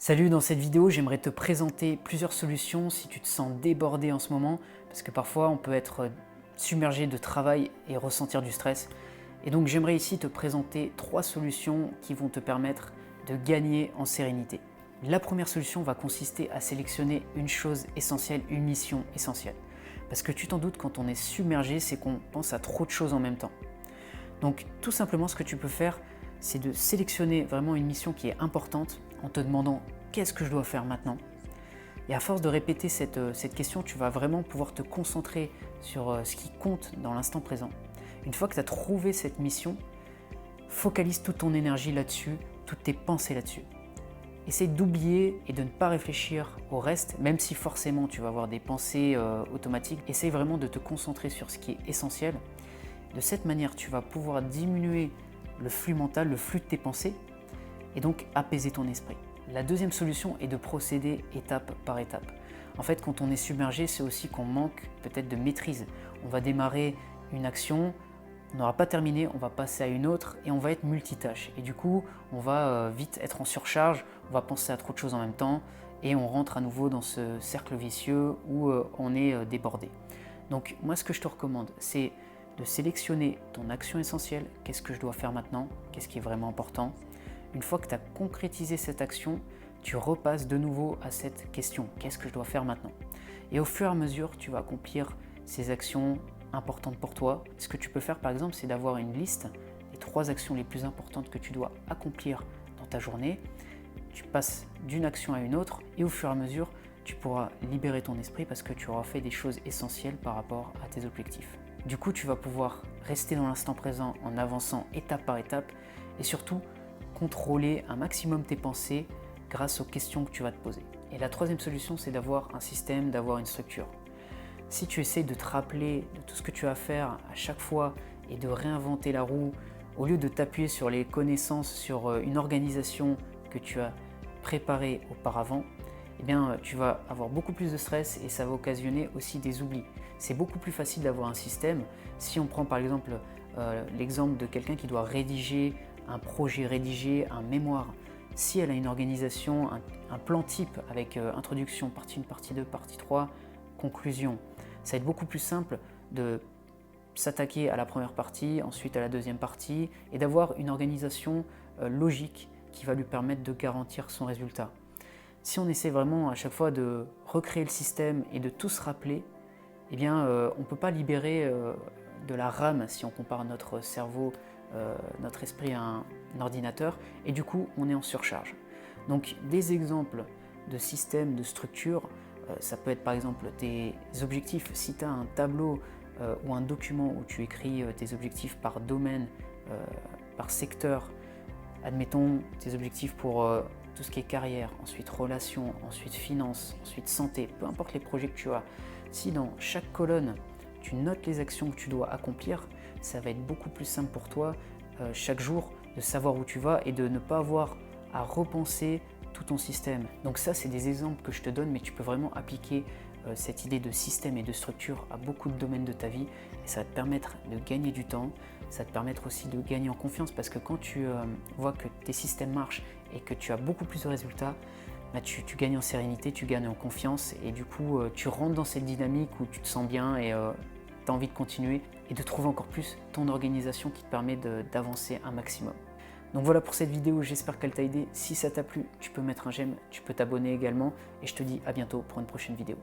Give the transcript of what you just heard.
Salut, dans cette vidéo, j'aimerais te présenter plusieurs solutions si tu te sens débordé en ce moment, parce que parfois on peut être submergé de travail et ressentir du stress. Et donc j'aimerais ici te présenter 3 solutions qui vont te permettre de gagner en sérénité. La première solution va consister à sélectionner une chose essentielle, une mission essentielle. Parce que tu t'en doutes, quand on est submergé, c'est qu'on pense à trop de choses en même temps. Donc tout simplement, ce que tu peux faire, c'est de sélectionner vraiment une mission qui est importante en te demandant qu'est-ce que je dois faire maintenant. Et à force de répéter cette question, tu vas vraiment pouvoir te concentrer sur ce qui compte dans l'instant présent. Une fois que tu as trouvé cette mission, focalise toute ton énergie là-dessus, toutes tes pensées là-dessus. Essaye d'oublier et de ne pas réfléchir au reste, même si forcément tu vas avoir des pensées automatiques. Essaye vraiment de te concentrer sur ce qui est essentiel. De cette manière, tu vas pouvoir diminuer le flux mental, le flux de tes pensées, et donc apaiser ton esprit. La deuxième solution est de procéder étape par étape. En fait, quand on est submergé, c'est aussi qu'on manque peut-être de maîtrise. On va démarrer une action, on n'aura pas terminé, on va passer à une autre et on va être multitâche. Et du coup, on va vite être en surcharge, on va penser à trop de choses en même temps et on rentre à nouveau dans ce cercle vicieux où on est débordé. Donc moi, ce que je te recommande, c'est de sélectionner ton action essentielle. Qu'est-ce que je dois faire maintenant? Qu'est-ce qui est vraiment important? Une fois que tu as concrétisé cette action, tu repasses de nouveau à cette question. Qu'est-ce que je dois faire maintenant? Et au fur et à mesure, tu vas accomplir ces actions importantes pour toi. Ce que tu peux faire par exemple, c'est d'avoir une liste des 3 actions les plus importantes que tu dois accomplir dans ta journée. Tu passes d'une action à une autre et au fur et à mesure, tu pourras libérer ton esprit parce que tu auras fait des choses essentielles par rapport à tes objectifs. Du coup, tu vas pouvoir rester dans l'instant présent en avançant étape par étape et surtout contrôler un maximum tes pensées grâce aux questions que tu vas te poser. Et la troisième solution, c'est d'avoir un système, d'avoir une structure. Si tu essaies de te rappeler de tout ce que tu as à faire à chaque fois et de réinventer la roue, au lieu de t'appuyer sur les connaissances, sur une organisation que tu as préparée auparavant, eh bien, tu vas avoir beaucoup plus de stress et ça va occasionner aussi des oublis. C'est beaucoup plus facile d'avoir un système. Si on prend par exemple l'exemple de quelqu'un qui doit rédiger un projet, rédiger un mémoire, si elle a une organisation, un plan type avec introduction, partie 1, partie 2, partie 3, conclusion, ça va être beaucoup plus simple de s'attaquer à la première partie, ensuite à la deuxième partie et d'avoir une organisation logique qui va lui permettre de garantir son résultat. Si on essaie vraiment à chaque fois de recréer le système et de tout se rappeler, eh bien, on ne peut pas libérer de la RAM si on compare notre cerveau, notre esprit à un ordinateur, et du coup, on est en surcharge. Donc, des exemples de systèmes, de structures, ça peut être par exemple tes objectifs. Si tu as un tableau ou un document où tu écris tes objectifs par domaine, par secteur, admettons tes objectifs pour tout ce qui est carrière, ensuite relations, ensuite finances, ensuite santé, peu importe les projets que tu as, si dans chaque colonne tu notes les actions que tu dois accomplir, ça va être beaucoup plus simple pour toi chaque jour de savoir où tu vas et de ne pas avoir à repenser tout ton système. Donc ça, c'est des exemples que je te donne, mais tu peux vraiment appliquer cette idée de système et de structure à beaucoup de domaines de ta vie et ça va te permettre de gagner du temps, ça va te permettre aussi de gagner en confiance parce que quand tu vois que tes systèmes marchent et que tu as beaucoup plus de résultats, bah tu gagnes en sérénité, tu gagnes en confiance et du coup tu rentres dans cette dynamique où tu te sens bien et tu as envie de continuer et de trouver encore plus ton organisation qui te permet d'avancer un maximum. Donc voilà pour cette vidéo, j'espère qu'elle t'a aidé. Si ça t'a plu, tu peux mettre un j'aime, tu peux t'abonner également et je te dis à bientôt pour une prochaine vidéo.